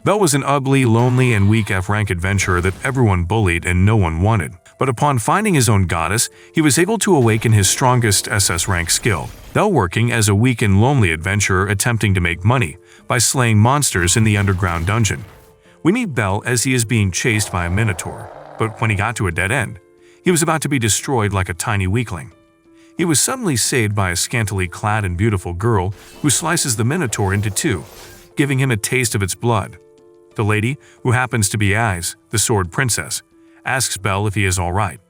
Bel was an ugly, lonely, and weak F-rank adventurer that everyone bullied and no one wanted. But upon finding his own goddess, he was able to awaken his strongest SS-rank skill. Bel working as a weak and lonely adventurer attempting to make money by slaying monsters in the underground dungeon. We meet Bel as he is being chased by a minotaur, but when he got to a dead end, he was about to be destroyed like a tiny weakling. He was suddenly saved by a scantily clad and beautiful girl who slices the minotaur into two, giving him a taste of its blood. The lady, who happens to be Aiz, the sword princess, asks Bel if he is alright,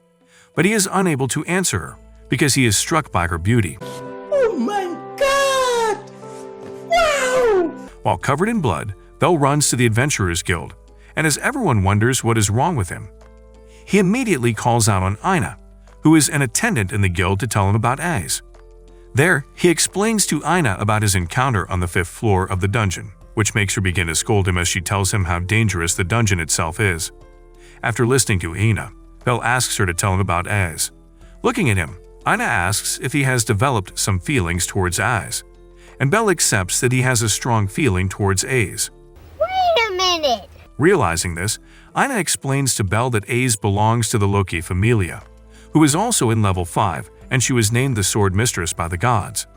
but he is unable to answer her because he is struck by her beauty. Oh my God! Wow! While covered in blood, Bel runs to the Adventurers Guild, and as everyone wonders what is wrong with him, he immediately calls out on Ina, who is an attendant in the guild, to tell him about Aiz. There, he explains to Ina about his encounter on the 5th floor of the dungeon, which makes her begin to scold him as she tells him how dangerous the dungeon itself is. After listening to Ina, Bel asks her to tell him about Aiz. Looking at him, Ina asks if he has developed some feelings towards Aiz, and Bel accepts that he has a strong feeling towards Aiz. Wait a minute! Realizing this, Ina explains to Bel that Aiz belongs to the Loki Familia, who is also in level 5, and she was named the Sword Mistress by the gods.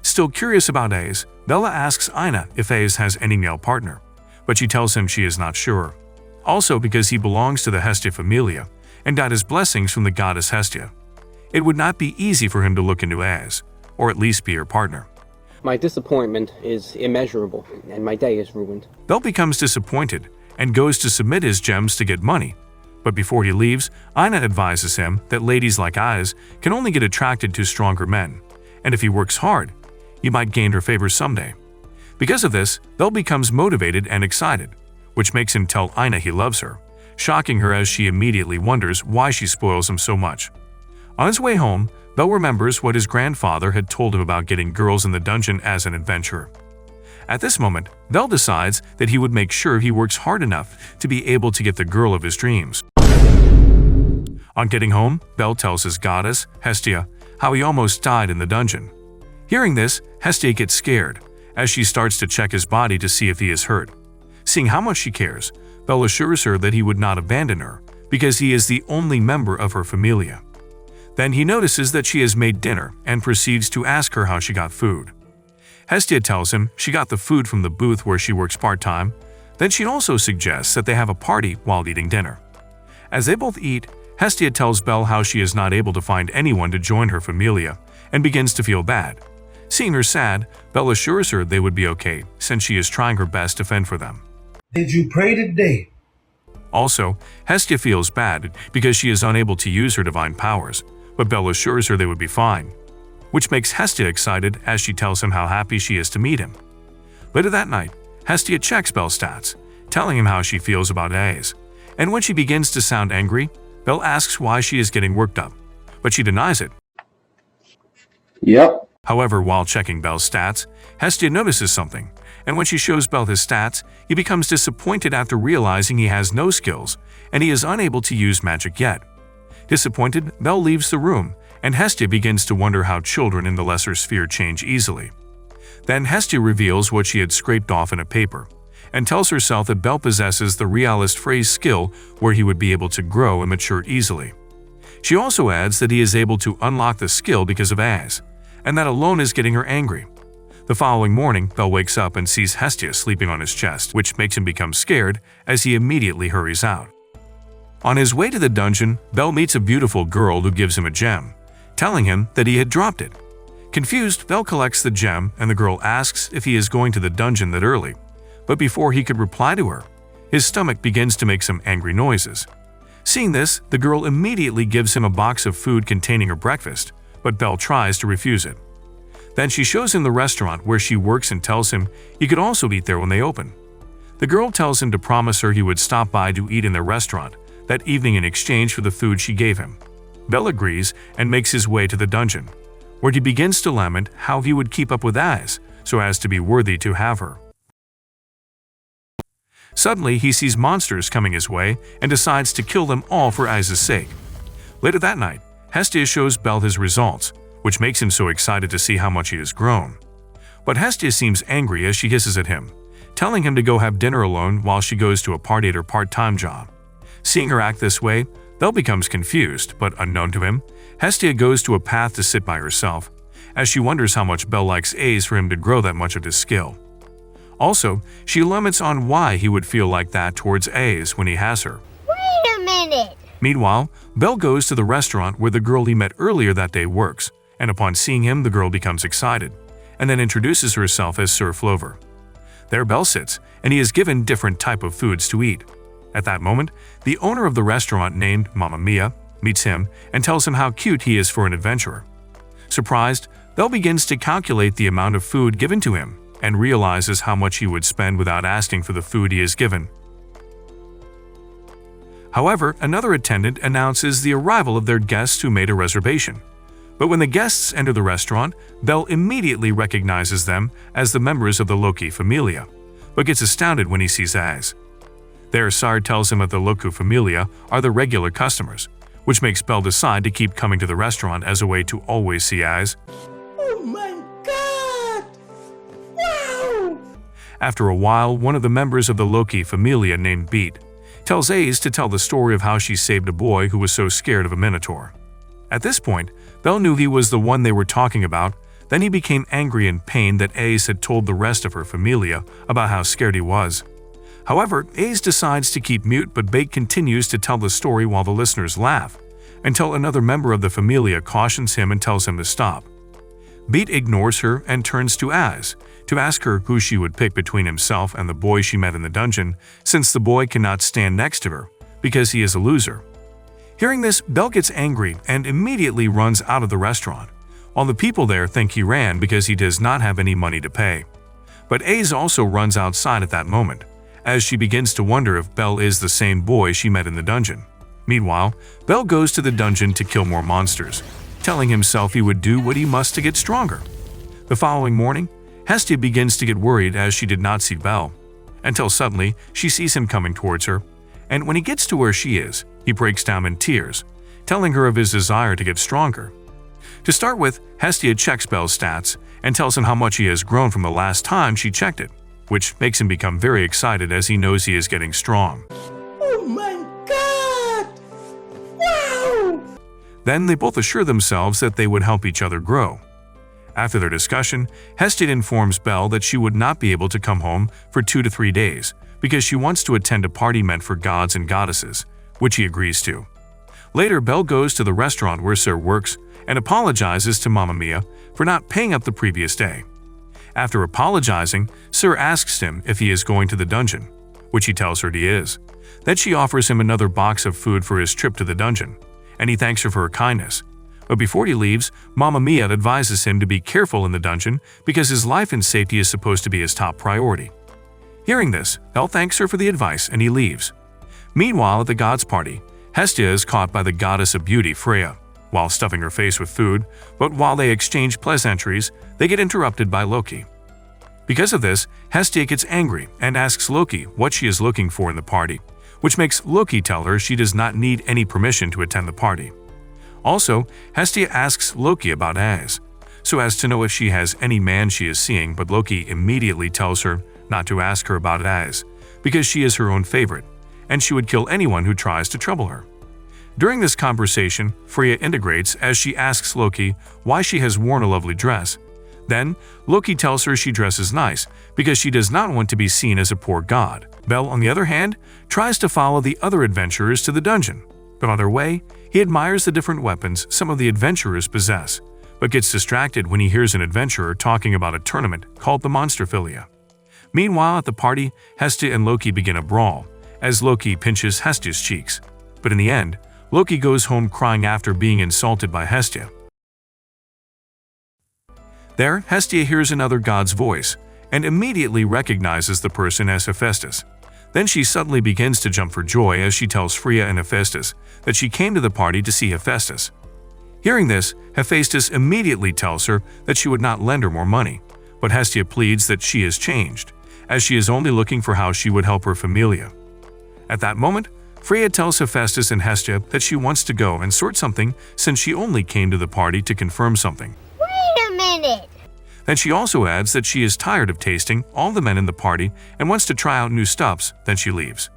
Still curious about Aiz, Bella asks Ina if Aiz has any male partner, but she tells him she is not sure. Also because he belongs to the Hestia Familia and got his blessings from the goddess Hestia. It would not be easy for him to look into Aiz, or at least be her partner. My disappointment is immeasurable, and my day is ruined. Bel becomes disappointed and goes to submit his gems to get money. But before he leaves, Ina advises him that ladies like Aiz can only get attracted to stronger men, and if he works hard, he might gain her favor someday. Because of this, Bel becomes motivated and excited, which makes him tell Ina he loves her, shocking her as she immediately wonders why she spoils him so much. On his way home, Bel remembers what his grandfather had told him about getting girls in the dungeon as an adventurer. At this moment, Bel decides that he would make sure he works hard enough to be able to get the girl of his dreams. On getting home, Bel tells his goddess, Hestia, how he almost died in the dungeon. Hearing this, Hestia gets scared, as she starts to check his body to see if he is hurt. Seeing how much she cares, Bel assures her that he would not abandon her, because he is the only member of her familia. Then he notices that she has made dinner and proceeds to ask her how she got food. Hestia tells him she got the food from the booth where she works part-time. Then she also suggests that they have a party while eating dinner. As they both eat, Hestia tells Bel how she is not able to find anyone to join her familia and begins to feel bad. Seeing her sad, Bel assures her they would be okay since she is trying her best to fend for them. Did you pray today? Also, Hestia feels bad because she is unable to use her divine powers, but Bel assures her they would be fine, which makes Hestia excited as she tells him how happy she is to meet him. Later that night, Hestia checks Bel's stats, telling him how she feels about Aiz, and when she begins to sound angry, Bel asks why she is getting worked up, but she denies it. Yep. However, while checking Bel's stats, Hestia notices something, and when she shows Bel his stats, he becomes disappointed after realizing he has no skills and he is unable to use magic yet. Disappointed, Bel leaves the room, and Hestia begins to wonder how children in the lesser sphere change easily. Then Hestia reveals what she had scraped off in a paper, and tells herself that Bel possesses the realist phrase skill where he would be able to grow and mature easily. She also adds that he is able to unlock the skill because of Aiz, and that alone is getting her angry. The following morning, Bel wakes up and sees Hestia sleeping on his chest, which makes him become scared as he immediately hurries out. On his way to the dungeon, Bel meets a beautiful girl who gives him a gem, telling him that he had dropped it. Confused, Bel collects the gem and the girl asks if he is going to the dungeon that early, but before he could reply to her, his stomach begins to make some angry noises. Seeing this, the girl immediately gives him a box of food containing her breakfast, but Bel tries to refuse it. Then she shows him the restaurant where she works and tells him he could also eat there when they open. The girl tells him to promise her he would stop by to eat in their restaurant that evening in exchange for the food she gave him. Bel agrees and makes his way to the dungeon, where he begins to lament how he would keep up with Aiz so as to be worthy to have her. Suddenly, he sees monsters coming his way and decides to kill them all for Aiz's sake. Later that night, Hestia shows Bel his results, which makes him so excited to see how much he has grown. But Hestia seems angry as she hisses at him, telling him to go have dinner alone while she goes to a party at her part-time job. Seeing her act this way, Belle becomes confused, but unknown to him, Hestia goes to a path to sit by herself, as she wonders how much Belle likes Ace for him to grow that much of his skill. Also, she laments on why he would feel like that towards Ace when he has her. Wait a minute! Meanwhile, Belle goes to the restaurant where the girl he met earlier that day works, and upon seeing him, the girl becomes excited, and then introduces herself as Sir Flover. There Belle sits, and he is given different type of foods to eat. At that moment, the owner of the restaurant named Mamma Mia meets him and tells him how cute he is for an adventurer. Surprised, Belle begins to calculate the amount of food given to him and realizes how much he would spend without asking for the food he is given. However, another attendant announces the arrival of their guests who made a reservation. But when the guests enter the restaurant, Belle immediately recognizes them as the members of the Loki Familia, but gets astounded when he sees Az. There, Sire tells him that the Loki Familia are the regular customers, which makes Belle decide to keep coming to the restaurant as a way to always see Az. Oh my God! Wow! After a while, one of the members of the Loki Familia named Beat tells Az to tell the story of how she saved a boy who was so scared of a minotaur. At this point, Belle knew he was the one they were talking about. Then he became angry and pained that Az had told the rest of her familia about how scared he was. However, Az decides to keep mute, but Beat continues to tell the story while the listeners laugh, until another member of the familia cautions him and tells him to stop. Beat ignores her and turns to Az to ask her who she would pick between himself and the boy she met in the dungeon, since the boy cannot stand next to her because he is a loser. Hearing this, Belle gets angry and immediately runs out of the restaurant, while the people there think he ran because he does not have any money to pay. But Az also runs outside at that moment, as she begins to wonder if Belle is the same boy she met in the dungeon. Meanwhile, Belle goes to the dungeon to kill more monsters, telling himself he would do what he must to get stronger. The following morning, Hestia begins to get worried as she did not see Belle, until suddenly she sees him coming towards her, and when he gets to where she is, he breaks down in tears, telling her of his desire to get stronger. To start with, Hestia checks Belle's stats and tells him how much he has grown from the last time she checked it, which makes him become very excited as he knows he is getting strong. Oh my God! Wow! Then they both assure themselves that they would help each other grow. After their discussion, Hestia informs Belle that she would not be able to come home for 2 to 3 days because she wants to attend a party meant for gods and goddesses, which he agrees to. Later, Belle goes to the restaurant where Sir works and apologizes to Mamma Mia for not paying up the previous day. After apologizing, Sir asks him if he is going to the dungeon, which he tells her he is. Then she offers him another box of food for his trip to the dungeon, and he thanks her for her kindness. But before he leaves, Mamma Mia advises him to be careful in the dungeon because his life and safety is supposed to be his top priority. Hearing this, Belle thanks her for the advice and he leaves. Meanwhile, at the gods' party, Hestia is caught by the goddess of beauty, Freya, while stuffing her face with food, but while they exchange pleasantries, they get interrupted by Loki. Because of this, Hestia gets angry and asks Loki what she is looking for in the party, which makes Loki tell her she does not need any permission to attend the party. Also, Hestia asks Loki about Az, so as to know if she has any man she is seeing, but Loki immediately tells her not to ask her about Az, because she is her own favorite, and she would kill anyone who tries to trouble her. During this conversation, Freya integrates as she asks Loki why she has worn a lovely dress. Then, Loki tells her she dresses nice because she does not want to be seen as a poor god. Belle, on the other hand, tries to follow the other adventurers to the dungeon, but on their way, he admires the different weapons some of the adventurers possess, but gets distracted when he hears an adventurer talking about a tournament called the Monsterphilia. Meanwhile, at the party, Hestia and Loki begin a brawl, as Loki pinches Hestia's cheeks. But in the end, Loki goes home crying after being insulted by Hestia. There, Hestia hears another god's voice, and immediately recognizes the person as Hephaestus. Then she suddenly begins to jump for joy as she tells Freya and Hephaestus that she came to the party to see Hephaestus. Hearing this, Hephaestus immediately tells her that she would not lend her more money, but Hestia pleads that she has changed, as she is only looking for how she would help her familia. At that moment, Freya tells Hephaestus and Hestia that she wants to go and sort something since she only came to the party to confirm something. Wait a minute! Then she also adds that she is tired of tasting all the men in the party and wants to try out new stuffs, then she leaves.